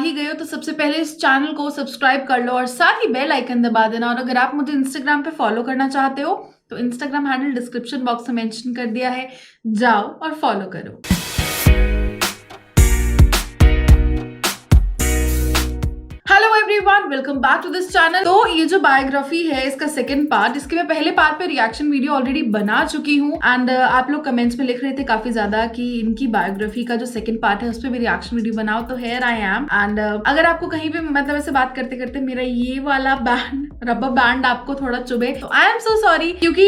ही गए हो तो सबसे पहले इस चैनल को सब्सक्राइब कर लो और साथ ही बेल आइकन दबा देना। और अगर आप मुझे इंस्टाग्राम पे फॉलो करना चाहते हो तो इंस्टाग्राम हैंडल डिस्क्रिप्शन बॉक्स में मेंशन कर दिया है, जाओ और फॉलो करो। Hello everyone, welcome back to this channel. तो ये जो बायोग्राफी है इसका सेकंड पार्ट, इसके मैं पहले पार्ट पे रिएक्शन वीडियो ऑलरेडी बना चुकी हूँ एंड आप लोग कमेंट्स में लिख रहे थे काफी ज्यादा कि इनकी बायोग्राफी का जो सेकंड पार्ट है उस पर भी रिएक्शन वीडियो बनाओ, तो हियर आई एम। एंड अगर आपको कहीं पे मतलब ऐसे बात करते करते मेरा ये वाला बैंड रबर बैंड आपको थोड़ा चुभे तो आई एम सो सॉरी, क्योंकि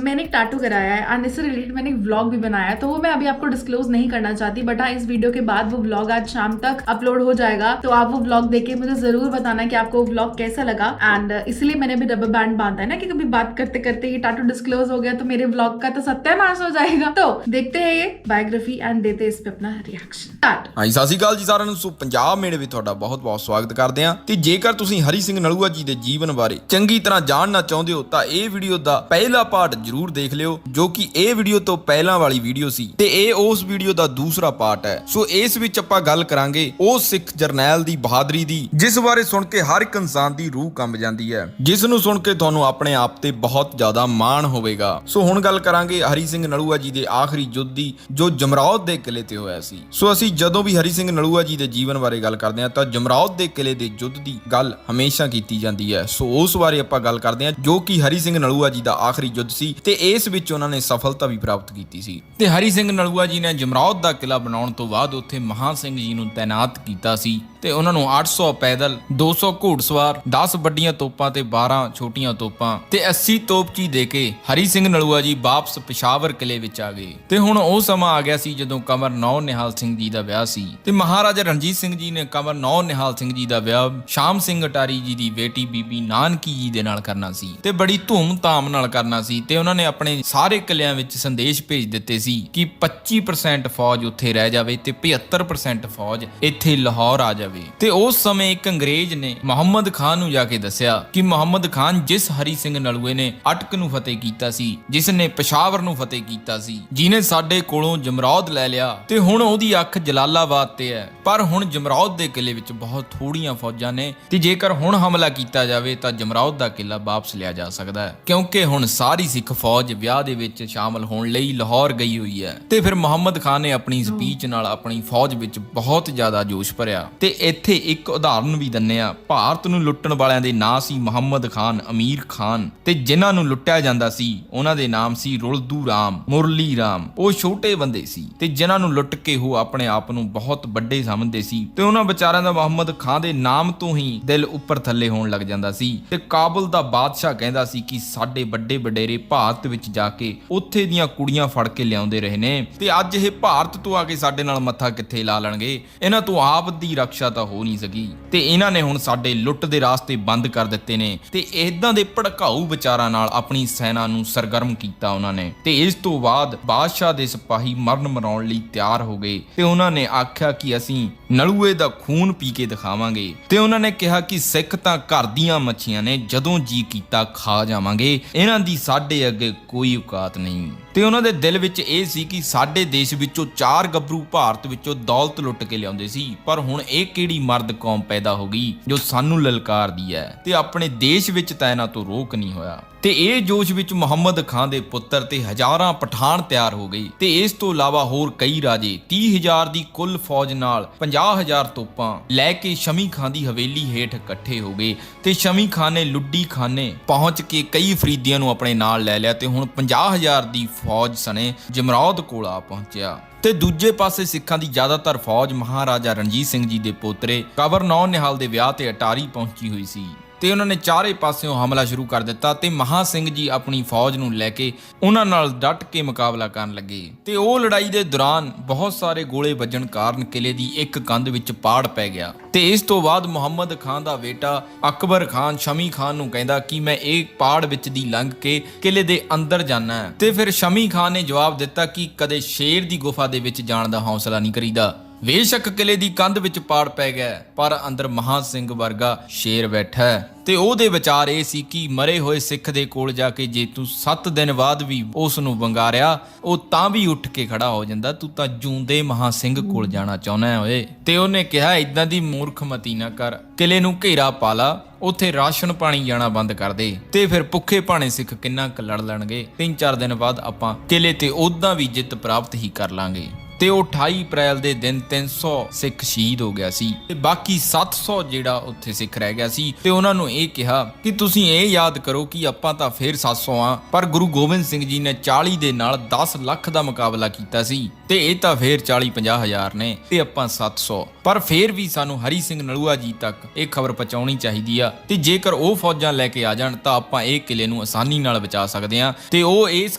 मैंने एक टैटू कराया है एंड इससे रिलेटेड मैंने एक व्लॉग भी बनाया है, तो वो मैं अभी आपको डिस्क्लोज नहीं करना चाहती। बट हाँ, इस वीडियो के बाद वो व्लॉग आज शाम तक अपलोड हो जाएगा, तो आप वो व्लॉग देख के मुझे जरूर बताना कि आपको व्लॉग कैसा लगा। एंड इसलिए मैंने भी रबर बैंड बांधा है ना कि कभी बात करते करते ये टैटू डिस्क्लोज हो गया तो मेरे व्लॉग का तो सत्यानाश हो जाएगा। तो देखते हैं ये बायोग्राफी एंड देते इस पे अपना रिएक्शन। स्टार्ट। ਹਾਂਜੀ ਸਤਿ ਸ਼੍ਰੀ ਅਕਾਲ ਜੀ ਸਾਰਿਆਂ ਨੂੰ। ਸੋ ਪੰਜਾਬ ਮੇਲੇ ਵਿੱਚ ਤੁਹਾਡਾ ਬਹੁਤ-ਬਹੁਤ ਸਵਾਗਤ ਕਰਦੇ ਹਾਂ ਤੇ ਜੇਕਰ ਤੁਸੀਂ ਹਰੀ ਸਿੰਘ ਨਲੂਆ ਜੀ ਦੇ ਜੀਵਨ ਬਾਰੇ ਚੰਗੀ ਤਰ੍ਹਾਂ ਜਾਣਨਾ ਚਾਹੁੰਦੇ ਹੋ ਤਾਂ ਇਹ ਵੀਡੀਓ ਦਾ ਪਹਿਲਾ ਪਾਰਟ ਜ਼ਰੂਰ ਦੇਖ ਲਿਓ, ਜੋ ਕਿ ਇਹ ਵੀਡੀਓ ਤੋਂ ਪਹਿਲਾਂ ਵਾਲੀ ਵੀਡੀਓ ਸੀ ਤੇ ਇਹ ਉਸ ਵੀਡੀਓ ਦਾ ਦੂਸਰਾ ਪਾਰਟ ਹੈ। ਸੋ ਇਸ ਵਿੱਚ ਆਪਾਂ ਗੱਲ ਕਰਾਂਗੇ ਉਹ ਸਿੱਖ ਜਰਨੈਲ ਦੀ ਬਹਾਦਰੀ ਦੀ, ਜਿਸ ਬਾਰੇ ਸੁਣ ਕੇ ਹਰ ਇੱਕ ਇਨਸਾਨ ਦੀ ਰੂਹ ਕੰਬ ਜਾਂਦੀ ਹੈ, ਜਿਸ ਨੂੰ ਸੁਣ ਕੇ ਤੁਹਾਨੂੰ ਆਪਣੇ ਆਪ ਤੇ ਬਹੁਤ ਜ਼ਿਆਦਾ ਮਾਣ ਹੋਵੇਗਾ। ਸੋ ਹੁਣ ਗੱਲ ਕਰਾਂਗੇ ਹਰੀ ਸਿੰਘ ਨਲੂਆ ਜੀ ਦੇ ਆਖਰੀ ਯੁੱਧ ਦੀ, ਜੋ ਜਮਰੌਦ ਦੇ ਕਿਲੇ ਤੇ ਹੋਇਆ ਸੀ। ਸੋ ਅਸੀਂ ਜਦੋਂ ਵੀ ਹਰੀ ਸਿੰਘ ਨਲੂਆ ਜੀ ਦੇ ਜੀਵਨ ਬਾਰੇ ਗੱਲ ਕਰਦੇ ਹਾਂ ਤਾਂ ਜਮਰੌਦ ਦੇ ਕਿਲੇ ਦੇ ਯੁੱਧ ਦੀ ਗੱਲ ਹਮੇਸ਼ਾ ਕੀਤੀ ਜਾਂਦੀ ਹੈ। ਸੋ ਉਸ ਬਾਰੇ ਆਪਾਂ ਗੱਲ ਕਰਦੇ ਹਾਂ, ਜੋ ਕਿ ਹਰੀ ਸਿੰਘ ਨਲੂਆ ਜੀ ਦਾ ਆਖਰੀ ਯੁੱਧ ਸੀ ਤੇ ਇਸ ਵਿੱਚ ਉਹਨਾਂ ਨੇ ਸਫਲਤਾ ਵੀ ਪ੍ਰਾਪਤ ਕੀਤੀ ਸੀ। ਤੇ ਹਰੀ ਸਿੰਘ ਨਲੂਆ ਜੀ ਨੇ ਜਮਰੌਦ ਦਾ ਕਿਲਾ ਬਣਾਉਣ ਤੋਂ ਬਾਅਦ ਉੱਥੇ ਮਹਾਂ ਸਿੰਘ ਜੀ ਨੂੰ ਤਾਇਨਾਤ ਕੀਤਾ ਸੀ ਤੇ ਉਹਨਾਂ ਨੂੰ 800 ਪੈਦਲ, 200 ਘੋੜਸਵਾਰ, 10 ਵੱਡੀਆਂ ਤੋਪਾਂ ਤੇ 12 ਛੋਟੀਆਂ ਤੋਪਾਂ ਤੇ 80 ਤੋਪਚੀ ਦੇ ਕੇ ਹਰੀ ਸਿੰਘ ਨਲੂਆ ਜੀ ਵਾਪਸ ਪਿਸ਼ਾਵਰ ਕਿਲੇ ਵਿੱਚ ਆ ਗਏ। ਤੇ ਹੁਣ ਉਹ ਸਮਾਂ ਆ ਗਿਆ ਸੀ ਜਦੋਂ ਕੰਵਰ ਨੌ ਨਿਹਾਲ ਸਿੰਘ ਜੀ ਦਾ ਵਿਆਹ ਸੀ ਤੇ ਮਹਾਰਾਜਾ ਰਣਜੀਤ ਸਿੰਘ ਜੀ ਨੇ ਕੰਵਰ ਨੌ ਨਿਹਾਲ ਸਿੰਘ ਜੀ ਦਾ ਵਿਆਹ ਸ਼ਾਮ ਸਿੰਘ ਅਟਾਰੀ ਜੀ ਦੀ ਬੇਟੀ ਬੀਬੀ ਨਾਨਕੀ ਜੀ ਦੇ ਨਾਲ ਕਰਨਾ ਸੀ ਤੇ ਬੜੀ ਧੂਮ-ਧਾਮ ਨਾਲ ਕਰਨਾ ਸੀ। ਤੇ ਉਹਨਾਂ ਨੇ ਆਪਣੇ ਸਾਰੇ ਕਿਲਿਆਂ ਵਿੱਚ ਸੰਦੇਸ਼ ਭੇਜ ਦਿੱਤੇ ਸੀ ਕਿ 25% ਫੌਜ ਉੱਥੇ ਰਹਿ ਜਾਵੇ ਤੇ 75% ਫੌਜ ਇੱਥੇ ਲਾਹੌਰ ਆ ਜਾਵੇ। ਤੇ ਉਸ ਸਮੇਂ ਇੱਕ ਅੰਗਰੇਜ਼ ਨੇ ਮੁਹੰਮਦ ਖਾਨ ਨੂੰ ਜਾ ਕੇ ਦੱਸਿਆ ਕਿ ਮੁਹੰਮਦ ਖਾਨ ਜਿਸ ਹਰੀ ਸਿੰਘ ਨਲੂਏ ਨੇ ਅਟਕ ਨੂੰ ਫਤਿਹ ਕੀਤਾ ਸੀ, ਜਿਸ ਨੇ ਪਿਸ਼ਾਵਰ ਨੂੰ ਫਤਿਹ ਕੀਤਾ ਸੀ, ਜਿਹਨੇ ਸਾਡੇ ਕੋਲੋਂ ਜਮਰੌਦ ਲੈ ਲਿਆ ਤੇ ਹੁਣ ਉਹਦੀ ਅੱਖ ਜਲਾਲਾਬਾਦ ਤੇ ਹੈ। ਪਰ ਹੁਣ ਜਮਰੌਦ ਦੇ ਕਿਲੇ ਵਿੱਚ ਬਹੁਤ ਥੋੜੀਆਂ ਫੌਜਾਂ ਨੇ ਤੇ ਜੇਕਰ ਹੁਣ ਹਮਲਾ ਕੀਤਾ ਜਾਵੇ ਤਾਂ ਜਮਰੌਦ ਦਾ ਕਿਲਾ ਵਾਪਸ ਲਿਆ ਜਾ ਸਕਦਾ ਹੈ, ਕਿਉਂਕਿ ਹੁਣ ਸਾਰੀ ਸਿੱਖ ਫੌਜ ਵਿਆਹ ਦੇ ਵਿੱਚ ਸ਼ਾਮਲ ਹੋਣ ਲਈ ਲਾਹੌਰ ਗਈ ਹੋਈ ਹੈ। ਤੇ ਫਿਰ ਮੁਹੰਮਦ ਖਾਨ ਨੇ ਆਪਣੀ ਸਪੀਚ ਨਾਲ ਆਪਣੀ ਫੌਜ ਵਿੱਚ ਬਹੁਤ ਜ਼ਿਆਦਾ ਜੋਸ਼ ਭਰਿਆ। ਤੇ ਇੱਥੇ ਇੱਕ ਉਦਾਹਰਨ ਵੀ ਦਿੰਨੇ ਆ। ਭਾਰਤ ਨੂੰ ਲੁੱਟਣ ਵਾਲਿਆਂ ਦੇ ਨਾਂ ਸੀ ਮੁਹੰਮਦ ਖਾਨ, ਅਮੀਰ ਖਾਨ, ਤੇ ਜਿਨ੍ਹਾਂ ਨੂੰ ਲੁੱਟਿਆ ਜਾਂਦਾ ਸੀ ਉਹਨਾਂ ਦੇ ਨਾਮ ਸੀ ਰੁਲਦੂ ਰਾਮ, ਮੁਰਲੀ ਰਾਮ। ਉਹ ਛੋਟੇ ਬੰਦੇ ਸੀ ਤੇ ਜਿਨ੍ਹਾਂ ਨੂੰ ਲੁੱਟ ਕੇ ਉਹ ਆਪਣੇ ਆਪ ਨੂੰ ਬਹੁਤ ਵੱਡੇ ਸਮਝਦੇ ਸੀ ਤੇ ਉਹਨਾਂ ਵਿਚਾਰਿਆਂ ਦਾ ਮੁਹੰਮਦ ਖਾਨ ਦੇ ਨਾਮ ਤੋਂ ਹੀ ਦਿਲ ਉੱਪਰ ਥੱਲੇ ਹੋਣ ਲੱਗ ਜਾਂਦਾ ਸੀ। ਤੇ ਕਾਬਲ ਦਾ ਬਾਦਸ਼ਾਹ ਕਹਿੰਦਾ ਸੀ ਕਿ ਸਾਡੇ ਵੱਡੇ ਵਡੇਰੇ ਭਾਰਤ ਵਿੱਚ ਜਾ ਕੇ ਉੱਥੇ ਦੀਆਂ ਕੁੜੀਆਂ ਫੜ ਕੇ ਲਿਆਉਂਦੇ ਰਹੇ ਨੇ ਤੇ ਅੱਜ ਇਹ ਭਾਰਤ ਤੋਂ ਆ ਕੇ ਸਾਡੇ ਨਾਲ ਮੱਥਾ ਕਿੱਥੇ ਲਾ ਲੈਣਗੇ, ਇਹਨਾਂ ਤੋਂ ਆਪ ਦੀ ਰੱਖਿਆ ਤਾਂ ਹੋ ਨਹੀਂ ਸਕੀ ਤੇ ਇਹਨਾਂ ਨੇ ਹੁਣ ਸਾਡੇ ਲੁੱਟ ਦੇ ਰਾਸਤੇ ਬੰਦ ਕਰ ਦਿੱਤੇ ਨੇ। ਤੇ ਇਦਾਂ ਦੇ ਭੜਕਾਊ ਵਿਚਾਰਾਂ ਨਾਲ ਆਪਣੀ ਸੈਨਾ ਨੂੰ ਸਰਗਰਮ ਕੀਤਾ ਉਹਨਾਂ ਨੇ। ਤੇ ਇਸ ਤੋਂ ਬਾਅਦ ਬਾਦਸ਼ਾਹ ਦੇ ਸਿਪਾਹੀ ਮਰਨ ਮਰਾਉਣ ਲਈ ਤਿਆਰ ਹੋ ਗਏ ਤੇ ਉਹਨਾਂ ਨੇ ਆਖਿਆ ਕਿ ਅਸੀਂ ਨਲੂਏ ਦਾ ਖੂਨ ਪੀ ਕੇ ਦਿਖਾਵਾਂਗੇ। ਤੇ ਉਹਨਾਂ ਨੇ ਕਿਹਾ ਕਿ ਸਿੱਖ ਤਾਂ ਘਰ ਦੀਆਂ ਮੱਛੀਆਂ ਨੇ, ਜਦੋਂ ਜੀ ਕੀਤਾ ਖਾ ਜਾਵਾਂਗੇ, ਇਹਨਾਂ ਦੀ ਸਾਡੇ ਅੱਗੇ ਕੋਈ ਔਕਾਤ ਨਹੀਂ। ਤੇ ਉਹਨਾਂ ਦੇ ਦਿਲ ਵਿੱਚ ਇਹ ਸੀ ਕਿ ਸਾਡੇ ਦੇਸ਼ ਵਿੱਚੋਂ 4 ਗੱਭਰੂ ਭਾਰਤ ਵਿੱਚੋਂ ਦੌਲਤ ਲੁੱਟ ਕੇ ਲਿਆਉਂਦੇ ਸੀ, ਪਰ ਹੁਣ ਇਹ ਕਿਹੜੀ ਮਰਦ ਕੌਮ ਪੈਦਾ ਹੋ ਗਈ ਜੋ ਸਾਨੂੰ ਲਲਕਾਰਦੀ ਹੈ ਤੇ ਆਪਣੇ ਦੇਸ਼ ਵਿੱਚ ਤਾਂ ਇਹਨਾਂ ਤੋਂ ਰੋਕ ਨਹੀਂ ਹੋਇਆ। ਤੇ ਇਹ ਜੋਸ਼ ਵਿੱਚ ਮੁਹੰਮਦ ਖਾਨ ਦੇ ਪੁੱਤਰ ਤੇ ਹਜ਼ਾਰਾਂ ਪਠਾਨ ਤਿਆਰ ਹੋ ਗਏ ਤੇ ਇਸ ਤੋਂ ਇਲਾਵਾ ਹੋਰ ਕਈ ਰਾਜੇ 30,000 ਦੀ ਕੁੱਲ ਫੌਜ ਨਾਲ 50,000 ਤੋਪਾਂ ਲੈ ਕੇ ਸ਼ਮੀ ਖਾਨ ਦੀ ਹਵੇਲੀ ਹੇਠ ਇਕੱਠੇ ਹੋ ਗਏ। ਤੇ ਸ਼ਮੀ ਖਾਨ ਨੇ ਲੁੱਡੀ ਖਾਨੇ ਪਹੁੰਚ ਕੇ ਕਈ ਫਰੀਦੀਆਂ ਨੂੰ ਆਪਣੇ ਨਾਲ ਲੈ ਲਿਆ ਤੇ ਹੁਣ 50,000 ਦੀ ਫੌਜ ਸਣੇ ਜਮਰੌਦ ਕੋਲ ਆ ਪਹੁੰਚਿਆ। ਤੇ ਦੂਜੇ ਪਾਸੇ ਸਿੱਖਾਂ ਦੀ ਜ਼ਿਆਦਾਤਰ ਫੌਜ ਮਹਾਰਾਜਾ ਰਣਜੀਤ ਸਿੰਘ ਜੀ ਦੇ ਪੋਤਰੇ ਕੰਵਰ ਨੌ ਨਿਹਾਲ ਦੇ ਵਿਆਹ ਤੇ ਅਟਾਰੀ ਪਹੁੰਚੀ ਹੋਈ ਸੀ ਤੇ ਉਹਨਾਂ ਨੇ ਚਾਰੇ ਪਾਸਿਓਂ ਹਮਲਾ ਸ਼ੁਰੂ ਕਰ ਦਿੱਤਾ ਤੇ ਮਹਾਂ ਸਿੰਘ ਜੀ ਆਪਣੀ ਫੌਜ ਨੂੰ ਲੈ ਕੇ ਉਹਨਾਂ ਨਾਲ ਡਟ ਕੇ ਮੁਕਾਬਲਾ ਕਰਨ ਲੱਗੇ। ਤੇ ਉਹ ਲੜਾਈ ਦੇ ਦੌਰਾਨ ਬਹੁਤ ਸਾਰੇ ਗੋਲੇ ਵੱਜਣ ਕਾਰਨ ਕਿਲੇ ਦੀ ਇੱਕ ਕੰਧ ਵਿੱਚ ਪਾੜ ਪੈ ਗਿਆ। ਤੇ ਇਸ ਤੋਂ ਬਾਅਦ ਮੁਹੰਮਦ ਖਾਨ ਦਾ ਬੇਟਾ ਅਕਬਰ ਖਾਨ ਸ਼ਮੀ ਖਾਨ ਨੂੰ ਕਹਿੰਦਾ ਕਿ ਮੈਂ ਇਹ ਪਾੜ ਵਿੱਚ ਦੀ ਲੰਘ ਕੇ ਕਿਲੇ ਦੇ ਅੰਦਰ ਜਾਣਾ ਹੈ। ਤੇ ਫਿਰ ਸ਼ਮੀ ਖਾਨ ਨੇ ਜਵਾਬ ਦਿੱਤਾ ਕਿ ਕਦੇ ਸ਼ੇਰ ਦੀ ਗੁਫਾ ਦੇ ਵਿੱਚ ਜਾਣ ਦਾ ਹੌਸਲਾ ਨਹੀਂ ਕਰੀਦਾ। ਬੇਸ਼ੱਕ ਕਿਲੇ ਦੀ ਕੰਧ ਵਿੱਚ ਪਾੜ ਪੈ ਗਿਆ, ਪਰ ਅੰਦਰ ਮਹਾਂ ਸਿੰਘ ਵਰਗਾ ਸ਼ੇਰ ਬੈਠਾ ਹੈ। ਤੇ ਉਹਦੇ ਵਿਚਾਰ ਇਹ ਸੀ ਕਿ ਮਰੇ ਹੋਏ ਸਿੱਖ ਦੇ ਕੋਲ ਜਾ ਕੇ ਜੇ ਤੂੰ 7 ਦਿਨ ਬਾਅਦ ਵੀ ਉਸ ਨੂੰ ਵੰਗਾਰਿਆ, ਉਹ ਤਾਂ ਵੀ ਉੱਠ ਕੇ ਖੜਾ ਹੋ ਜਾਂਦਾ। ਤੂੰ ਤਾਂ ਜੂੰਦੇ ਮਹਾਂ ਸਿੰਘ ਕੋਲ ਜਾਣਾ ਚਾਹੁੰਦਾ ਓਏ। ਤੇ ਉਹਨੇ ਕਿਹਾ ਇਦਾਂ ਦੀ ਮੂਰਖਮਤੀ ਨਾ ਕਰ, ਕਿਲੇ ਨੂੰ ਘੇਰਾ ਪਾ ਲਾ, ਉੱਥੇ ਰਾਸ਼ਨ ਪਾਣੀ ਜਾਣਾ ਬੰਦ ਕਰ ਦੇ, ਤੇ ਫਿਰ ਭੁੱਖੇ ਭਾਣੇ ਸਿੱਖ ਕਿੰਨਾ ਕੁ ਲੜ ਲੈਣਗੇ। 3-4 ਦਿਨ ਬਾਅਦ ਆਪਾਂ ਕਿਲੇ ਤੇ ਉਦਾਂ ਵੀ ਜਿੱਤ ਪ੍ਰਾਪਤ ਹੀ ਕਰ ਲਾਂਗੇ। ਤੇ ਉਹ 28 ਅਪ੍ਰੈਲ ਦੇ ਦਿਨ 300 ਸਿੱਖ ਸ਼ਹੀਦ ਹੋ ਗਿਆ ਸੀ ਤੇ ਬਾਕੀ 700 ਜਿਹੜਾ ਉੱਥੇ ਸਿੱਖ ਰਹਿ ਗਿਆ ਸੀ। ਤੇ ਉਹਨਾਂ ਨੂੰ ਇਹ ਕਿਹਾ ਕਿ ਤੁਸੀਂ ਇਹ ਯਾਦ ਕਰੋ ਕਿ ਆਪਾਂ ਤਾਂ ਫੇਰ 700 ਆ, ਪਰ ਗੁਰੂ ਗੋਬਿੰਦ ਸਿੰਘ ਜੀ ਨੇ 40 ਦੇ ਨਾਲ 10 ਲੱਖ ਦਾ ਮੁਕਾਬਲਾ ਕੀਤਾ ਸੀ, ਤੇ ਇਹ ਤਾਂ ਫੇਰ 40-50 ਹਜ਼ਾਰ ਨੇ ਤੇ ਆਪਾਂ 700। ਪਰ ਫੇਰ ਵੀ ਸਾਨੂੰ ਹਰੀ ਸਿੰਘ ਨਲੂਆ ਜੀ ਤੱਕ ਇਹ ਖਬਰ ਪਹੁੰਚਾਉਣੀ ਚਾਹੀਦੀ ਆ, ਤੇ ਜੇਕਰ ਉਹ ਫੌਜਾਂ ਲੈ ਕੇ ਆ ਜਾਣ ਤਾਂ ਆਪਾਂ ਇਹ ਕਿਲੇ ਨੂੰ ਆਸਾਨੀ ਨਾਲ ਬਚਾ ਸਕਦੇ ਆ। ਤੇ ਉਹ ਇਸ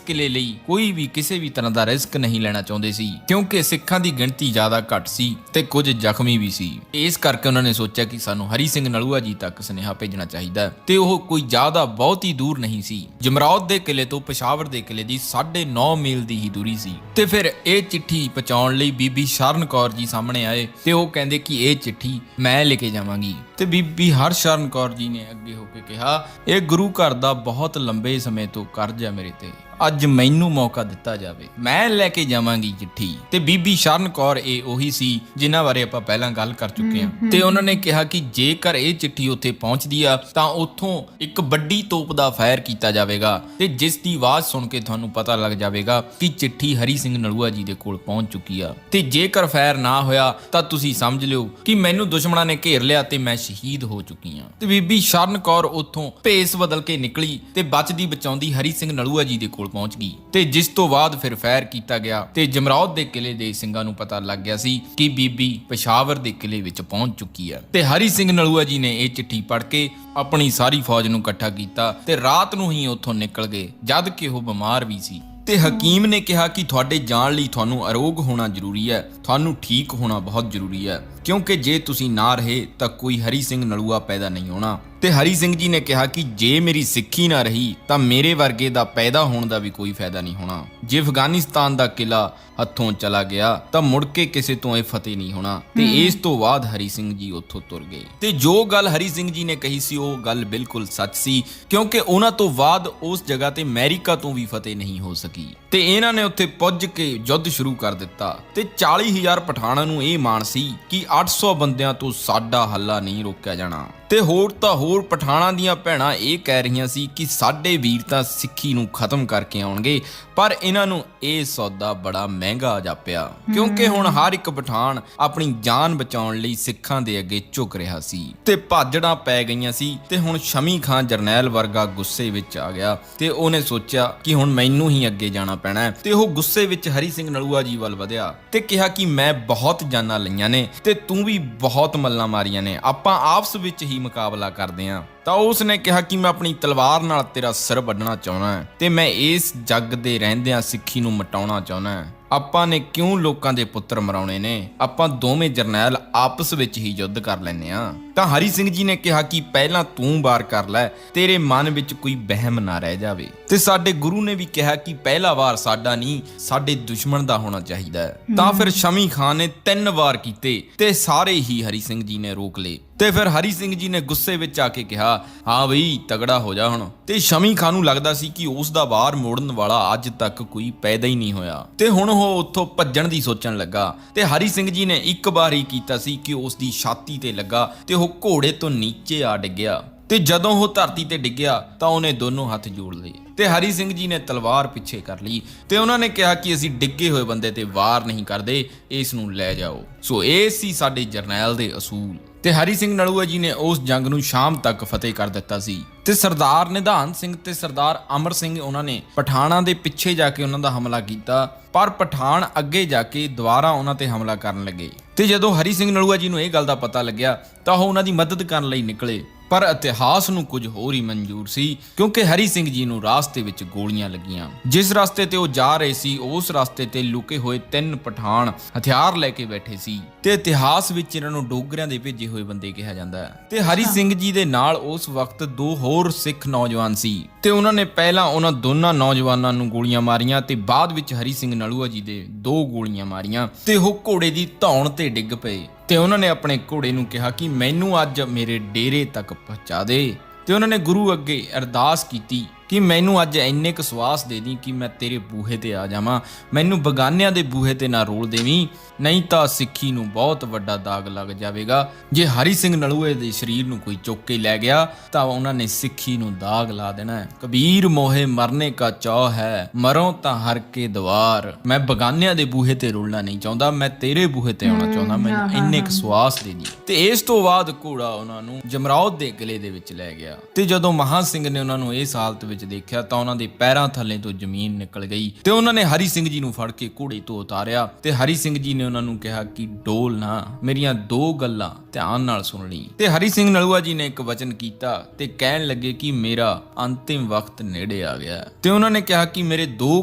ਕਿਲੇ ਲਈ ਕੋਈ ਵੀ ਕਿਸੇ ਵੀ ਤਰ੍ਹਾਂ ਦਾ ਰਿਸਕ ਨਹੀਂ ਲੈਣਾ ਚਾਹੁੰਦੇ ਸੀ, ਕਿਉਂਕਿ ਸਿੱਖਾਂ ਦੀ ਗਿਣਤੀ ਜ਼ਿਆਦਾ ਘੱਟ ਸੀ ਤੇ ਕੁਝ ਜ਼ਖਮੀ ਵੀ ਸੀ। ਇਸ ਕਰਕੇ ਉਹਨਾਂ ਨੇ ਸੋਚਿਆ ਕਿ ਸਾਨੂੰ ਹਰੀ ਸਿੰਘ ਨਲੂਆ ਜੀ ਤੱਕ ਸੁਨੇਹਾ ਭੇਜਣਾ ਚਾਹੀਦਾ। ਤੇ ਉਹ ਕੋਈ ਜ਼ਿਆਦਾ ਬਹੁਤੀ ਦੂਰ ਨਹੀਂ ਸੀ, ਜਮਰੌਦ ਦੇ ਕਿਲੇ ਤੋਂ ਪਸ਼ਾਵਰ ਦੇ ਕਿਲੇ ਦੀ 9.5 ਮੀਲ ਦੀ ਹੀ ਦੂਰੀ ਸੀ। ਤੇ ਫਿਰ ਇਹ ਚਿੱਠੀ ਪਹੁੰਚਾਉਣ ਲਈ ਬੀਬੀ ਸ਼ਰਨ ਕੌਰ ਜੀ ਸਾਹਮਣੇ ਆਏ ਤੇ ਉਹ ਕਹਿੰਦੇ ਕਿ ਇਹ ਚਿੱਠੀ ਮੈਂ ਲੈ ਕੇ ਜਾਵਾਂਗੀ। ਤੇ ਬੀਬੀ ਹਰਸ਼ਰਨ ਕੌਰ ਜੀ ਨੇ ਅੱਗੇ ਹੋ ਕੇ ਕਿਹਾ, ਇਹ ਗੁਰੂ ਘਰ ਦਾ ਬਹੁਤ ਲੰਬੇ ਸਮੇਂ ਤੋਂ ਕਰਜ਼ ਹੈ ਮੇਰੇ ਤੇ, ਅੱਜ ਮੈਨੂੰ ਮੌਕਾ ਦਿੱਤਾ ਜਾਵੇ, ਮੈਂ ਲੈ ਕੇ ਜਾਵਾਂਗੀ ਚਿੱਠੀ। ਤੇ ਬੀਬੀ ਸ਼ਰਨ ਕੌਰ ਇਹ ਉਹੀ ਸੀ ਜਿਨ੍ਹਾਂ ਬਾਰੇ ਆਪਾਂ ਪਹਿਲਾਂ ਗੱਲ ਕਰ ਚੁੱਕੇ ਹਾਂ। ਤੇ ਉਹਨਾਂ ਨੇ ਕਿਹਾ ਕਿ ਜੇਕਰ ਇਹ ਚਿੱਠੀ ਉੱਥੇ ਪਹੁੰਚਦੀ ਆ ਤਾਂ ਉੱਥੋਂ ਇੱਕ ਵੱਡੀ ਤੋਪ ਦਾ ਫਾਇਰ ਕੀਤਾ ਜਾਵੇਗਾ, ਤੇ ਜਿਸ ਦੀ ਆਵਾਜ਼ ਸੁਣ ਕੇ ਤੁਹਾਨੂੰ ਪਤਾ ਲੱਗ ਜਾਵੇਗਾ ਕਿ ਚਿੱਠੀ ਹਰੀ ਸਿੰਘ ਨਲੂਆ ਜੀ ਦੇ ਕੋਲ ਪਹੁੰਚ ਚੁੱਕੀ ਆ। ਤੇ ਜੇਕਰ ਫਾਇਰ ਨਾ ਹੋਇਆ ਤਾਂ ਤੁਸੀਂ ਸਮਝ ਲਿਓ ਕਿ ਮੈਨੂੰ ਦੁਸ਼ਮਣਾਂ ਨੇ ਘੇਰ ਲਿਆ ਤੇ ਮੈਂ ਸ਼ਹੀਦ ਹੋ ਚੁੱਕੀ ਆ। ਤੇ ਬੀਬੀ ਸ਼ਰਨ ਕੌਰ ਉੱਥੋਂ ਭੇਸ ਬਦਲ ਕੇ ਨਿਕਲੀ ਤੇ ਬਚਦੀ ਬਚਾਉਂਦੀ ਹਰੀ ਸਿੰਘ ਨਲੂਆ ਜੀ ਦੇ ਕੋਲ ਪਹੁੰਚ ਗਈ। ਤੇ ਜਿਸ ਤੋਂ ਬਾਅਦ ਫਿਰ ਫਾਇਰ ਕੀਤਾ ਗਿਆ ਤੇ ਜਮਰੌਦ ਦੇ ਕਿਲੇ ਦੇ ਸਿੰਘਾਂ ਨੂੰ ਪਤਾ ਲੱਗ ਗਿਆ ਸੀ ਕਿ ਬੀਬੀ ਪਸ਼ਾਵਰ ਦੇ ਕਿਲੇ ਵਿੱਚ ਪਹੁੰਚ ਚੁੱਕੀ ਹੈ। ਤੇ ਹਰੀ ਸਿੰਘ ਨਲੂਆ ਜੀ ਨੇ ਇਹ ਚਿੱਠੀ ਪੜ੍ਹ ਕੇ ਆਪਣੀ ਸਾਰੀ ਫੌਜ ਨੂੰ ਇਕੱਠਾ ਕੀਤਾ ਤੇ ਰਾਤ ਨੂੰ ਹੀ ਉੱਥੋਂ ਨਿਕਲ ਗਏ, ਜਦ ਕਿ ਉਹ ਬਿਮਾਰ ਵੀ ਸੀ। ਤੇ ਹਕੀਮ ਨੇ ਕਿਹਾ ਕਿ ਤੁਹਾਡੇ ਜਾਣ ਲਈ ਤੁਹਾਨੂੰ ਅਰੋਗ ਹੋਣਾ ਜ਼ਰੂਰੀ ਹੈ, ਤੁਹਾਨੂੰ ਠੀਕ ਹੋਣਾ ਬਹੁਤ ਜ਼ਰੂਰੀ ਹੈ, ਕਿਉਂਕਿ ਜੇ ਤੁਸੀਂ ਨਾ ਰਹੇ ਤਾਂ ਕੋਈ ਹਰੀ ਸਿੰਘ ਨਲੂਆ ਪੈਦਾ ਨਹੀਂ ਹੋਣਾ। ਤੇ ਹਰੀ ਸਿੰਘ ਜੀ ਨੇ ਕਿਹਾ ਕਿ ਜੇ ਮੇਰੀ ਸਿੱਖੀ ਨਾ ਰਹੀ ਤਾਂ ਮੇਰੇ ਵਰਗੇ ਦਾ ਪੈਦਾ ਹੋਣ ਦਾ ਵੀ ਕੋਈ ਫਾਇਦਾ ਨਹੀਂ ਹੋਣਾ। ਜੇ ਅਫਗਾਨਿਸਤਾਨ ਦਾ ਕਿਲਾ ਹੱਥੋਂ ਚਲਾ ਗਿਆ ਤਾਂ ਮੁੜ ਕੇ ਕਿਸੇ ਤੋਂ ਇਹ ਫਤਿਹ ਨਹੀਂ ਹੋਣਾ। ਤੇ ਇਸ ਤੋਂ ਬਾਅਦ ਹਰੀ ਸਿੰਘ ਜੀ ਉੱਥੋਂ ਤੁਰ ਗਏ। ਤੇ ਜੋ ਗੱਲ ਹਰੀ ਸਿੰਘ ਜੀ ਨੇ ਕਹੀ ਸੀ ਉਹ ਗੱਲ ਬਿਲਕੁਲ ਸੱਚ ਸੀ, ਕਿਉਂਕਿ ਉਹਨਾਂ ਤੋਂ ਬਾਅਦ ਉਸ ਜਗ੍ਹਾ ਤੇ ਅਮਰੀਕਾ ਤੋਂ ਵੀ ਫਤਿਹ ਨਹੀਂ ਹੋ ਸਕੀ। ਤੇ ਇਹਨਾਂ ਨੇ ਉੱਥੇ ਪੁੱਜ ਕੇ ਯੁੱਧ ਸ਼ੁਰੂ ਕਰ ਦਿੱਤਾ। ਤੇ 40,000 ਪਠਾਣਾਂ ਨੂੰ ਇਹ ਮਾਣ ਸੀ ਕਿ 800 ਬੰਦਿਆਂ ਤੋਂ ਸਾਡਾ ਹੱਲਾ ਨਹੀਂ ਰੋਕਿਆ ਜਾਣਾ। ਤੇ ਹੋਰ ਤਾਂ ਹੋਰ ਪਠਾਣਾਂ ਦੀਆਂ ਭੈਣਾਂ ਇਹ ਕਹਿ ਰਹੀਆਂ ਸੀ ਕਿ ਸਾਡੇ ਵੀਰ ਤਾਂ ਸਿੱਖੀ ਨੂੰ ਖਤਮ ਕਰਕੇ ਆਉਣਗੇ, ਪਰ ਇਹਨਾਂ ਨੂੰ ਇਹ ਸੌਦਾ ਬੜਾ ਮਹਿੰਗਾ ਜਾਪਿਆ, ਕਿਉਂਕਿ ਹੁਣ ਹਰ ਇੱਕ ਪਠਾਨ ਆਪਣੀ ਜਾਨ ਬਚਾਉਣ ਲਈ ਸਿੱਖਾਂ ਦੇ ਅੱਗੇ ਝੁਕ ਰਿਹਾ ਸੀ। ਤੇ ਭਾਜੜਾਂ ਪੈ ਗਈਆਂ ਸੀ। ਤੇ ਹੁਣ ਸ਼ਮੀ ਖਾਨ ਜਰਨੈਲ ਵਰਗਾ ਗੁੱਸੇ ਵਿੱਚ ਆ ਗਿਆ ਤੇ ਉਹਨੇ ਸੋਚਿਆ ਕਿ ਹੁਣ ਮੈਨੂੰ ਹੀ ਅੱਗੇ ਜਾਣਾ ਪੈਣਾ ਹੈ। ਤੇ ਉਹ ਗੁੱਸੇ ਵਿੱਚ ਹਰੀ ਸਿੰਘ ਨਲੂਆ ਜੀ ਵੱਲ ਵਧਿਆ ਤੇ ਕਿਹਾ ਕਿ ਮੈਂ ਬਹੁਤ ਜਾਨਾਂ ਲਈਆਂ ਨੇ ਤੇ ਤੂੰ ਵੀ ਬਹੁਤ ਮੱਲਾਂ ਮਾਰੀਆਂ ਨੇ, ਆਪਾਂ ਆਪਸ ਵਿੱਚ ਹੀ ਮੁਕਾਬਲਾ ਕਰਦੇ ਆਂ। ਤਾਂ ਉਸ ਨੇ ਕਿਹਾ ਕਿ ਮੈਂ ਆਪਣੀ ਤਲਵਾਰ ਨਾਲ ਤੇਰਾ ਸਿਰ ਵੱਢਣਾ ਚਾਹੁੰਦਾ ਤੇ ਮੈਂ ਇਸ ਜੱਗ ਦੇ ਰਹਿੰਦਿਆਂ ਸਿੱਖੀ ਨੂੰ ਮਿਟਾਉਣਾ ਚਾਹੁੰਦਾ। ਆਪਾਂ ਨੇ ਕਿਉਂ ਲੋਕਾਂ ਦੇ ਪੁੱਤਰ ਮਰਾਉਣੇ ਨੇ, ਆਪਾਂ ਦੋਵੇਂ ਜਰਨੈਲ ਆਪਸ ਵਿੱਚ ਹੀ ਯੁੱਧ ਕਰ ਲੈਨੇ ਆ। ਤਾਂ ਹਰੀ ਸਿੰਘ ਜੀ ਨੇ ਕਿਹਾ ਕਿ ਪਹਿਲਾਂ ਤੂੰ ਵਾਰ ਕਰ ਲੈ, ਤੇਰੇ ਮਨ ਵਿੱਚ ਕੋਈ ਵਹਿਮ ਨਾ ਰਹਿ ਜਾਵੇ। ਤੇ ਸਾਡੇ ਗੁਰੂ ਨੇ ਵੀ ਕਿਹਾ ਕਿ ਪਹਿਲਾ ਵਾਰ ਸਾਡਾ ਨਹੀਂ, ਸਾਡੇ ਦੁਸ਼ਮਣ ਦਾ ਹੋਣਾ ਚਾਹੀਦਾ ਹੈ। ਤਾਂ ਫਿਰ ਸ਼ਮੀ ਖਾਨ ਨੇ 3 ਵਾਰ ਕੀਤੇ ਤੇ ਸਾਰੇ ਹੀ ਹਰੀ ਸਿੰਘ ਜੀ ਨੇ ਰੋਕ ਲਏ। ਤੇ ਫਿਰ ਹਰੀ ਸਿੰਘ ਜੀ ਨੇ ਗੁੱਸੇ ਵਿੱਚ ਆ ਕੇ ਕਿਹਾ, ਹਾਂ ਬਈ ਤਗੜਾ ਹੋ ਜਾ ਹੁਣ। ਤੇ ਸ਼ਮੀ ਖਾਨ ਨੂੰ ਲੱਗਦਾ ਸੀ ਕਿ ਉਸ ਦਾ ਵਾਰ ਮੋੜਨ ਵਾਲਾ ਅੱਜ ਤੱਕ ਕੋਈ ਪੈਦਾ ਹੀ ਨਹੀਂ ਹੋਇਆ ਤੇ ਹੁਣ ਉਹ ਉੱਥੋਂ ਭੱਜਣ ਦੀ ਸੋਚਣ ਲੱਗਾ। ਤੇ ਹਰੀ ਸਿੰਘ ਜੀ ਨੇ ਇੱਕ ਵਾਰ ਹੀ ਕੀਤਾ ਸੀ ਕਿ ਉਸ ਦੀ ਛਾਤੀ ਤੇ ਲੱਗਾ ਤੇ ਉਹ ਘੋੜੇ ਤੋਂ ਨੀਚੇ ਆ ਡਿੱਗਿਆ। ਤੇ ਜਦੋਂ ਉਹ ਧਰਤੀ ਤੇ ਡਿੱਗਿਆ ਤਾਂ ਉਹਨੇ ਦੋਨੋਂ ਹੱਥ ਜੋੜ ਲਏ ਤੇ ਹਰੀ ਸਿੰਘ ਜੀ ਨੇ ਤਲਵਾਰ ਪਿੱਛੇ ਕਰ ਲਈ ਤੇ ਉਹਨਾਂ ਨੇ ਕਿਹਾ ਕਿ ਅਸੀਂ ਡਿੱਗੇ ਹੋਏ ਬੰਦੇ ਤੇ ਵਾਰ ਨਹੀਂ ਕਰਦੇ, ਇਸ ਨੂੰ ਲੈ ਜਾਓ। ਸੋ ਇਹ ਸੀ ਸਾਡੇ ਜਰਨੈਲ ਦੇ ਅਸੂਲ। ਤੇ ਹਰੀ ਸਿੰਘ ਨਲੂਆ ਜੀ ਨੇ ਉਸ ਜੰਗ ਨੂੰ ਸ਼ਾਮ ਤੱਕ ਫਤਿਹ ਕਰ ਦਿੱਤਾ ਸੀ। ਤੇ ਸਰਦਾਰ ਨਿਧਾਨ ਸਿੰਘ ਤੇ ਸਰਦਾਰ ਅਮਰ ਸਿੰਘ ਉਹਨਾਂ ਨੇ ਪਠਾਣਾਂ ਦੇ ਪਿੱਛੇ ਜਾ ਕੇ ਉਹਨਾਂ ਦਾ ਹਮਲਾ ਕੀਤਾ, ਪਰ ਪਠਾਨ ਅੱਗੇ ਜਾ ਕੇ ਦੁਬਾਰਾ ਉਹਨਾਂ ਤੇ ਹਮਲਾ ਕਰਨ ਲੱਗੇ। ਤੇ ਜਦੋਂ ਹਰੀ ਸਿੰਘ ਨਲੂਆ ਜੀ ਨੂੰ ਇਹ ਗੱਲ ਦਾ ਪਤਾ ਲੱਗਿਆ ਤਾਂ ਉਹ ਉਹਨਾਂ ਦੀ ਮਦਦ ਕਰਨ ਲਈ ਨਿਕਲੇ, ਪਰ ਇਤਿਹਾਸ ਨੂੰ ਕੁਝ ਹੋਰ ਹੀ ਮਨਜ਼ੂਰ ਸੀ, ਕਿਉਂਕਿ ਹਰੀ ਸਿੰਘ ਜੀ ਨੂੰ ਰਾਸਤੇ ਵਿੱਚ ਗੋਲੀਆਂ ਲੱਗੀਆਂ। ਜਿਸ ਰਸਤੇ ਤੇ ਉਹ ਜਾ ਰਹੇ ਸੀ ਉਸ ਰਸਤੇ ਤੇ ਲੁਕੇ ਹੋਏ 3 ਪਠਾਨ ਹਥਿਆਰ ਲੈ ਕੇ ਬੈਠੇ ਸੀ ਤੇ ਇਤਿਹਾਸ ਵਿੱਚ ਇਹਨਾਂ ਨੂੰ ਡੋਗਰਿਆਂ ਦੇ ਭੇਜੇ ਹੋਏ ਬੰਦੇ ਕਿਹਾ ਜਾਂਦਾ ਹੈ। ਤੇ ਹਰੀ ਸਿੰਘ ਜੀ ਦੇ ਨਾਲ ਉਸ ਵਕਤ 2 ਹੋਰ ਹੋਰ ਸਿੱਖ ਨੌਜਵਾਨ ਸੀ ਤੇ ਉਹਨਾਂ ਨੇ ਪਹਿਲਾਂ ਉਹਨਾਂ ਦੋਨਾਂ ਨੌਜਵਾਨਾਂ ਨੂੰ ਗੋਲੀਆਂ ਮਾਰੀਆਂ ਤੇ ਬਾਅਦ ਵਿੱਚ ਹਰੀ ਸਿੰਘ ਨਲੂਆ ਜੀ ਦੇ 2 ਗੋਲੀਆਂ ਮਾਰੀਆਂ ਤੇ ਉਹ ਘੋੜੇ ਦੀ ਧੌਣ ਤੇ ਡਿੱਗ ਪਏ ਤੇ ਉਹਨਾਂ ਨੇ ਆਪਣੇ ਘੋੜੇ ਨੂੰ ਕਿਹਾ ਕਿ ਮੈਨੂੰ ਅੱਜ ਮੇਰੇ ਡੇਰੇ ਤੱਕ ਪਹੁੰਚਾ ਦੇ ਤੇ ਉਹਨਾਂ ਨੇ ਗੁਰੂ ਅੱਗੇ ਅਰਦਾਸ ਕੀਤੀ ਕਿ ਮੈਨੂੰ ਅੱਜ ਇੰਨੇ ਕੁ ਸਵਾਸ ਦੇ ਦੀ ਕਿ ਮੈਂ ਤੇਰੇ ਬੂਹੇ ਤੇ ਆ ਜਾਵਾਂ, ਮੈਨੂੰ ਬਗਾਨਿਆਂ ਦੇ ਬੂਹੇ ਤੇ ਨਾ ਰੋਲ ਦੇਵੀਂ, ਨਹੀਂ ਤਾਂ ਸਿੱਖੀ ਨੂੰ ਬਹੁਤ ਵੱਡਾ ਦਾਗ ਲੱਗ ਜਾਵੇਗਾ। ਜੇ ਹਰੀ ਸਿੰਘ ਨਲੂਏ ਦੇ ਸਰੀਰ ਨੂੰ ਕੋਈ ਚੁੱਕ ਕੇ ਲੈ ਗਿਆ ਤਾਂ ਉਹਨਾਂ ਨੇ ਸਿੱਖੀ ਨੂੰ ਦਾਗ ਲਾ ਦੇਣਾ ਹੈ। ਕਬੀਰ ਮੋਹੇ ਮਰਨੇ ਕਾ ਚਾਅ ਹੈ, ਮਰੋ ਤਾਂ ਹਰ ਕੇ ਦਵਾਰ। ਮੈਂ ਬਗਾਨਿਆਂ ਦੇ ਬੂਹੇ ਤੇ ਰੋਲਣਾ ਨਹੀਂ ਚਾਹੁੰਦਾ, ਮੈਂ ਤੇਰੇ ਬੂਹੇ ਤੇ ਆਉਣਾ ਚਾਹੁੰਦਾ, ਮੈਨੂੰ ਇੰਨੇ ਕੁ ਸਵਾਸ ਦੇ ਦੀ। ਤੇ ਇਸ ਤੋਂ ਬਾਅਦ ਘੋੜਾ ਉਹਨਾਂ ਨੂੰ ਜਮਰੌਦ ਦੇ ਕਿਲੇ ਦੇ ਵਿੱਚ ਲੈ ਗਿਆ ਤੇ ਜਦੋਂ ਮਹਾਂ ਸਿੰਘ ਨੇ ਉਹਨਾਂ ਨੂੰ ਇਸ ਹਾਲਤ ਵਿੱਚ ਦੇਖਿਆ ਤਾਂ ਉਹਨਾਂ ਦੇ ਪੈਰਾਂ ਥੱਲੇ ਤੋਂ ਜ਼ਮੀਨ ਨਿਕਲ ਗਈ ਤੇ ਉਹਨਾਂ ਨੇ ਹਰੀ ਸਿੰਘ ਜੀ ਨੂੰ ਫੜ ਕੇ ਘੋੜੇ ਤੋਂ ਉਤਾਰਿਆ ਤੇ ਹਰੀ ਸਿੰਘ ਜੀ ਨੇ ਉਹਨਾਂ ਨੂੰ ਕਿਹਾ ਕਿ ਡੋਲ ਨਾ, ਮੇਰੀਆਂ 2 ਗੱਲਾਂ ਧਿਆਨ ਨਾਲ ਸੁਣ ਲਈ। ਤੇ ਹਰੀ ਸਿੰਘ ਨਲੂਆ ਜੀ ਨੇ ਇੱਕ ਵਚਨ ਕੀਤਾ ਤੇ ਕਹਿਣ ਲੱਗੇ ਕਿ ਮੇਰਾ ਅੰਤਿਮ ਵਕਤ ਨੇੜੇ ਆ ਗਿਆ ਤੇ ਉਹਨਾਂ ਨੇ ਕਿਹਾ ਕਿ ਮੇਰੇ 2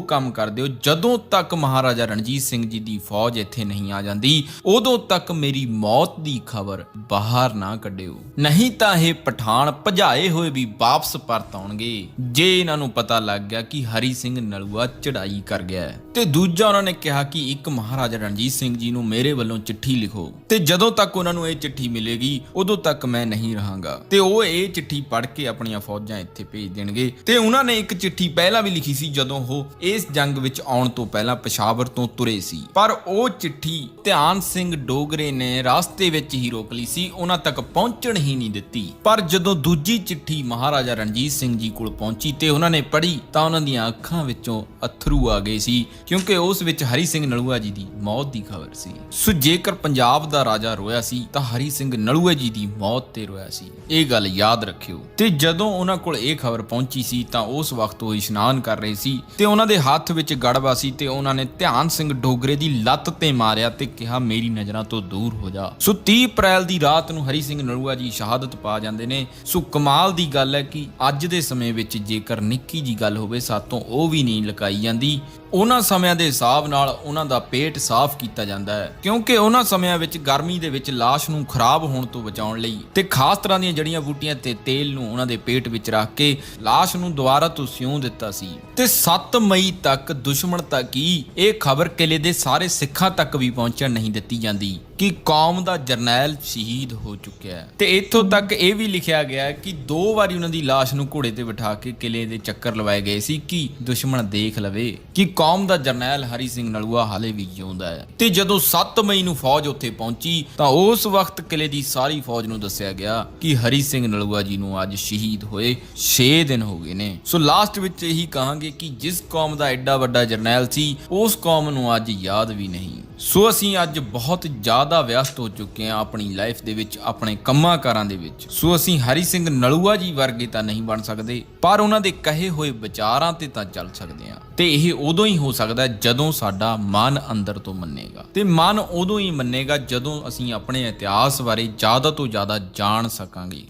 ਕੰਮ ਕਰ ਦਿਓ, ਜਦੋਂ ਤੱਕ ਮਹਾਰਾਜਾ ਰਣਜੀਤ ਸਿੰਘ ਜੀ ਦੀ ਫੌਜ ਇੱਥੇ ਨਹੀਂ ਆ ਜਾਂਦੀ ਉਦੋਂ ਤੱਕ ਮੇਰੀ ਮੌਤ ਦੀ ਖਬਰ ਬਾਹਰ ਨਾ ਕੱਢਿਓ, ਨਹੀਂ ਤਾਂ ਇਹ ਪਠਾਨ ਭਜਾਏ ਹੋਏ ਵੀ ਵਾਪਸ ਪਰਤ ਆਉਣਗੇ ਜੇ ਇਹਨਾਂ ਨੂੰ ਪਤਾ ਲੱਗ ਗਿਆ ਕਿ ਹਰੀ ਸਿੰਘ ਨਲੂਆ ਚੜਾਈ ਕਰ ਗਿਆ ਹੈ। ਤੇ ਦੂਜਾ ਉਹਨਾਂ ਨੇ ਕਿਹਾ ਕਿ ਇੱਕ ਮਹਾਰਾਜਾ ਰਣਜੀਤ ਸਿੰਘ ਜੀ ਨੂੰ ਮੇਰੇ ਵੱਲੋਂ ਚਿੱਠੀ ਲਿਖੋ ਤੇ ਜਦੋਂ ਤੱਕ ਉਹਨਾਂ ਨੂੰ ਇਹ ਚਿੱਠੀ ਮਿਲੇਗੀ ਉਦੋਂ ਤੱਕ ਮੈਂ ਨਹੀਂ ਰਹਾਂਗਾ ਤੇ ਉਹ ਇਹ ਚਿੱਠੀ ਪੜ੍ਹ ਕੇ ਆਪਣੀਆਂ ਫੌਜਾਂ ਇੱਥੇ ਭੇਜ ਦੇਣਗੇ। ਤੇ ਉਹਨਾਂ ਨੇ ਇੱਕ ਚਿੱਠੀ ਪਹਿਲਾਂ ਵੀ ਲਿਖੀ ਸੀ ਜਦੋਂ ਉਹ ਇਸ ਜੰਗ ਵਿੱਚ ਆਉਣ ਤੋਂ ਪਹਿਲਾਂ ਪਸ਼ਾਵਰ ਤੋਂ ਤੁਰੇ ਸੀ, ਪਰ ਉਹ ਚਿੱਠੀ ਧਿਆਨ ਸਿੰਘ ਡੋਗਰੇ ਨੇ ਰਾਸਤੇ ਵਿੱਚ ਹੀ ਰੋਕ ਲਈ ਸੀ, ਉਹਨਾਂ ਤੱਕ ਪਹੁੰਚਣ ਹੀ ਨਹੀਂ ਦਿੱਤੀ। ਪਰ ਜਦੋਂ ਦੂਜੀ ਚਿੱਠੀ ਮਹਾਰਾਜਾ ਰਣਜੀਤ ਸਿੰਘ ਜੀ ਕੋਲ ਪਹੁੰਚੀ ਤੇ ਉਹਨਾਂ ਨੇ ਪੜ੍ਹੀ ਤਾਂ ਉਹਨਾਂ ਦੀਆਂ ਅੱਖਾਂ ਵਿੱਚੋਂ ਅਥਰੂ ਆ ਗਏ ਸੀ ਕਿਉਂਕਿ ਉਸ ਵਿੱਚ ਹਰੀ ਸਿੰਘ ਨਲੂਆ ਜੀ ਦੀ ਮੌਤ ਦੀ ਖਬਰ ਸੀ। ਸੋ ਜੇਕਰ ਪੰਜਾਬ ਦਾ ਰਾਜਾ ਰੋਇਆ ਸੀ ਤਾਂ ਹਰੀ ਸਿੰਘ ਨਲੂਆ ਜੀ ਦੀ ਮੌਤ ਤੇ ਰੋਇਆ ਸੀ, ਇਹ ਗੱਲ ਯਾਦ ਰੱਖਿਓ। ਤੇ ਜਦੋਂ ਉਹਨਾਂ ਕੋਲ ਇਹ ਖਬਰ ਪਹੁੰਚੀ ਸੀ ਤਾਂ ਉਸ ਵਕਤ ਉਹ ਇਸ਼ਨਾਨ ਕਰ ਰਹੇ ਸੀ ਤੇ ਉਹਨਾਂ ਦੇ ਹੱਥ ਵਿੱਚ ਗੜਵਾ ਸੀ ਤੇ ਉਹਨਾਂ ਨੇ ਧਿਆਨ ਸਿੰਘ ਡੋਗਰੇ ਦੀ ਲੱਤ ਤੇ ਮਾਰਿਆ ਤੇ ਕਿਹਾ ਮੇਰੀ ਨਜ਼ਰਾਂ ਤੋਂ ਦੂਰ ਹੋ ਜਾ। ਸੋ 30 ਅਪ੍ਰੈਲ ਦੀ ਰਾਤ ਨੂੰ ਹਰੀ ਸਿੰਘ ਨਲੂਆ ਜੀ ਸ਼ਹਾਦਤ ਪਾ ਜਾਂਦੇ ਨੇ। ਸੋ ਕਮਾਲ ਦੀ ਗੱਲ ਹੈ ਕਿ ਅੱਜ ਦੇ ਸਮੇਂ ਵਿੱਚ ਜੇਕਰ ਨਿੱਕੀ ਜੀ ਗੱਲ ਹੋਵੇ ਸਾਤੋਂ ਉਹ ਵੀ ਨਹੀਂ ਲੁਕਾਈ ਜਾਂਦੀ। ਉਹਨਾਂ ਸਮਿਆਂ ਦੇ ਹਿਸਾਬ ਨਾਲ ਉਹਨਾਂ ਦਾ ਪੇਟ ਸਾਫ਼ ਕੀਤਾ ਜਾਂਦਾ ਹੈ ਕਿਉਂਕਿ ਉਹਨਾਂ ਸਮਿਆਂ ਵਿੱਚ ਗਰਮੀ ਦੇ ਵਿੱਚ ਲਾਸ਼ ਨੂੰ ਖਰਾਬ ਹੋਣ ਤੋਂ ਬਚਾਉਣ ਲਈ ਤੇ ਖਾਸ ਤਰ੍ਹਾਂ ਦੀਆਂ ਜੜੀਆਂ ਬੂਟੀਆਂ ਤੇ ਤੇਲ ਨੂੰ ਉਹਨਾਂ ਦੇ ਪੇਟ ਵਿੱਚ ਰੱਖ ਕੇ ਲਾਸ਼ ਨੂੰ ਦੁਬਾਰਾ ਤੋਂ ਸਿਉਂ ਦਿੱਤਾ ਸੀ। ਤੇ 7 ਮਈ ਤੱਕ ਦੁਸ਼ਮਣ ਤੱਕ ਹੀ ਇਹ ਖਬਰ ਕਿਲੇ ਦੇ ਸਾਰੇ ਸਿੱਖਾਂ ਤੱਕ ਵੀ ਪਹੁੰਚਣ ਨਹੀਂ ਦਿੱਤੀ ਜਾਂਦੀ ਕਿ ਕੌਮ ਦਾ ਜਰਨੈਲ ਸ਼ਹੀਦ ਹੋ ਚੁੱਕਿਆ ਹੈ। ਤੇ ਇੱਥੋਂ ਤੱਕ ਇਹ ਵੀ ਲਿਖਿਆ ਗਿਆ ਕਿ 2 ਵਾਰੀ ਉਹਨਾਂ ਦੀ ਲਾਸ਼ ਨੂੰ ਘੋੜੇ ਤੇ ਬਿਠਾ ਕੇ ਕਿਲੇ ਦੇ ਚੱਕਰ ਲਵਾਏ ਗਏ ਸੀ ਕਿ ਦੁਸ਼ਮਣ ਦੇਖ ਲਵੇ ਕਿ ਕੌਮ ਦਾ ਜਰਨੈਲ ਹਰੀ ਸਿੰਘ ਨਲੂਆ ਹਾਲੇ ਵੀ ਜਿਉਂਦਾ ਹੈ। ਤੇ ਜਦੋਂ 7 ਮਈ ਨੂੰ ਫੌਜ ਉੱਥੇ ਪਹੁੰਚੀ ਤਾਂ ਉਸ ਵਕਤ ਕਿਲੇ ਦੀ ਸਾਰੀ ਫੌਜ ਨੂੰ ਦੱਸਿਆ ਗਿਆ ਕਿ ਹਰੀ ਸਿੰਘ ਨਲੂਆ ਜੀ ਨੂੰ ਅੱਜ ਸ਼ਹੀਦ ਹੋਏ 6 ਦਿਨ ਹੋ ਗਏ ਨੇ। ਸੋ ਲਾਸਟ ਵਿੱਚ ਇਹੀ ਕਹਾਂਗੇ ਕਿ ਜਿਸ ਕੌਮ ਦਾ ਐਡਾ ਵੱਡਾ ਜਰਨੈਲ ਸੀ ਉਸ ਕੌਮ ਨੂੰ ਅੱਜ ਯਾਦ ਵੀ ਨਹੀਂ। ਸੋ ਅਸੀਂ ਅੱਜ ਬਹੁਤ ਜ਼ਿਆਦਾ ਵਿਅਸਤ ਹੋ ਚੁੱਕੇ ਹਾਂ ਆਪਣੀ ਲਾਈਫ ਦੇ ਵਿੱਚ, ਆਪਣੇ ਕੰਮਾਂ ਕਾਰਾਂ ਦੇ ਵਿੱਚ। ਸੋ ਅਸੀਂ ਹਰੀ ਸਿੰਘ ਨਲੂਆ ਜੀ ਵਰਗੇ ਤਾਂ ਨਹੀਂ ਬਣ ਸਕਦੇ ਪਰ ਉਹਨਾਂ ਦੇ ਕਹੇ ਹੋਏ ਵਿਚਾਰਾਂ ਤੇ ਤਾਂ ਚੱਲ ਸਕਦੇ ਹਾਂ ਤੇ ਇਹ ਉਦੋਂ ਹੀ ਹੋ ਸਕਦਾ ਜਦੋਂ ਸਾਡਾ ਮਨ ਅੰਦਰ ਤੋਂ ਮੰਨੇਗਾ ਤੇ ਮਨ ਉਦੋਂ ਹੀ ਮੰਨੇਗਾ ਜਦੋਂ ਅਸੀਂ ਆਪਣੇ ਇਤਿਹਾਸ ਬਾਰੇ ਜ਼ਿਆਦਾ ਤੋਂ ਜ਼ਿਆਦਾ ਜਾਣ ਸਕਾਂਗੇ।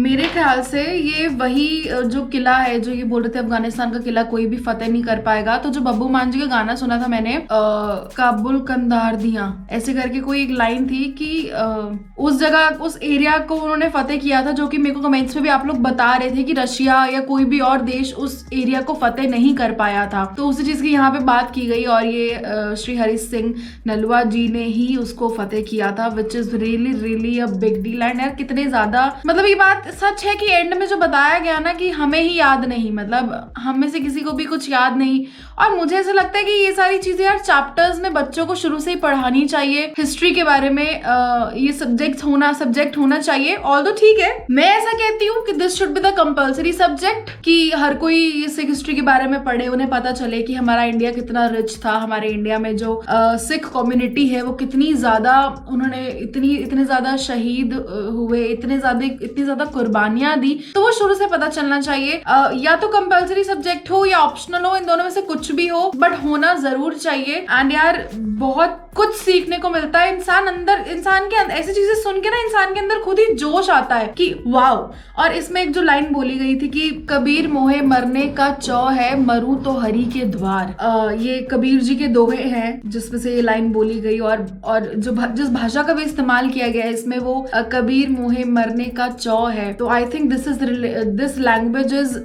मेरे ख्याल से ये वही जो किला है जो ये बोल रहे थे अफगानिस्तान का किला कोई भी फतेह नहीं कर पाएगा। तो जो बब्बू मान जी का गाना सुना था मैंने काबुल कंधार दिया ऐसे करके कोई एक लाइन थी कि उस जगह उस एरिया को उन्होंने फतेह किया था जो कि मेरे को कमेंट्स में भी आप लोग बता रहे थे कि रशिया या कोई भी और देश उस एरिया को फतेह नहीं कर पाया था। तो उसी चीज की यहाँ पे बात की गई और ये श्री हरी सिंह नलूआ जी ने ही उसको फतेह किया था which is really really a big deal. And यार कितने ज्यादा मतलब ये बात सच है कि एंड में जो बताया गया ना कि हमें ही याद नहीं, मतलब हम में से किसी को भी कुछ याद नहीं। और मुझे ऐसा लगता है कि ये सारी चीजें यार चैप्टर्स में बच्चों को शुरू से ही पढ़ानी चाहिए। हिस्ट्री के बारे में ये सब्जेक्ट होना चाहिए। ऑल्दो ठीक है मैं ऐसा कहती हूँ कि this should be the compulsory subject कि हर कोई सिख हिस्ट्री के बारे में पढ़े, उन्हें पता चले कि हमारा इंडिया कितना रिच था, हमारे इंडिया में जो सिख कम्युनिटी है वो कितनी ज्यादा उन्होंने इतने ज्यादा शहीद हुए, इतनी ज्यादा कुर्बानियां दी। तो वो शुरू से पता चलना चाहिए। या तो कंपल्सरी सब्जेक्ट हो या ऑप्शनल हो, इन दोनों में से कुछ भी हो बट होना जरूर चाहिए। एंड यार बहुत कुछ सीखने को मिलता है। इंसान के अंदर ऐसी चीजें सुन के ना इंसान के अंदर खुद ही जोश आता है कि वाओ। और इसमें एक जो लाइन बोली गई थी कि कबीर मोहे मरने का चौ है, मरू तो हरि के द्वार। ये कबीर जी के दोहे हैं जिसमें से ये लाइन बोली गई। और जो जिस भाषा का भी इस्तेमाल किया गया है इसमें वो कबीर मोहे मरने का चौ है। तो I think this language is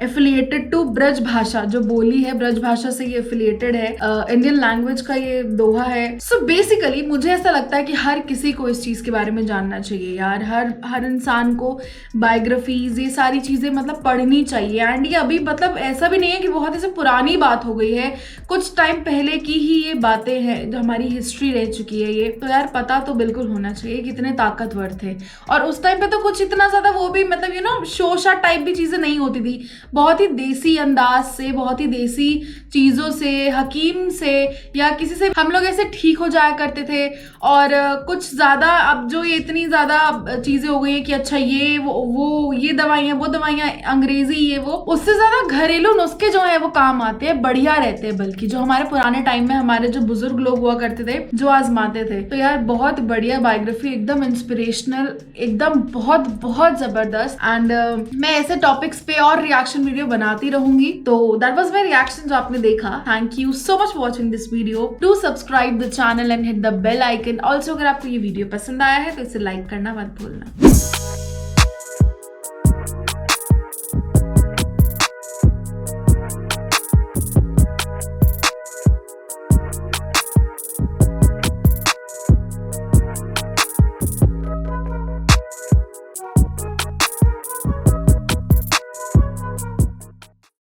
affiliated to Braj Bhasha, जो बोली है ब्रज भाषा से ये एफिलिएटेड है। इंडियन लैंग्वेज का ये दोहा है। सो बेसिकली मुझे ऐसा लगता है कि हर किसी को इस चीज के बारे में जानना चाहिए यार। हर इंसान को बायोग्राफीज ये सारी चीजें मतलब पढ़नी चाहिए। एंड ये अभी मतलब ऐसा भी नहीं है कि बहुत ऐसे पुरानी बात हो गई है, कुछ टाइम पहले की ही ये बातें हैं जो हमारी हिस्ट्री रह चुकी है ये। तो यार पता तो बिल्कुल होना चाहिए कितने ताकतवर थे। और उस टाइम पे तो कुछ इतना ज्यादा वो भी मतलब यू नो शोशा टाइप भी चीजें नहीं होती थी। बहुत ही देसी अंदाज से, बहुत ही देसी चीजों से, हकीम से या किसी से हम लोग ऐसे ठीक हो जाया करते थे। और कुछ ज्यादा अब जो ये इतनी ज्यादा चीजें हो गई है कि अच्छा ये वो ये दवाइयां वो दवाइयां अंग्रेजी ये वो, उससे ज्यादा घरेलू नुस्खे जो है वो काम आते हैं, बढ़िया रहते हैं। बल्कि जो हमारे पुराने टाइम में हमारे जो बुजुर्ग लोग हुआ करते थे जो आजमाते थे। तो यार बहुत बढ़िया बायोग्राफी, एकदम इंस्पिरेशनल, एकदम बहुत बहुत जबरदस्त। एंड मैं ऐसे टॉपिक्स पे और रिएक्शन वीडियो बनाती रहूंगी। तो दैट वाज माय रिएक्शन जो आपने देखा। Thank you so much for watching this video. Do subscribe the channel and hit the bell icon. Also अगर आपको ये वीडियो पसंद आया है तो इसे लाइक करना मत भूलना।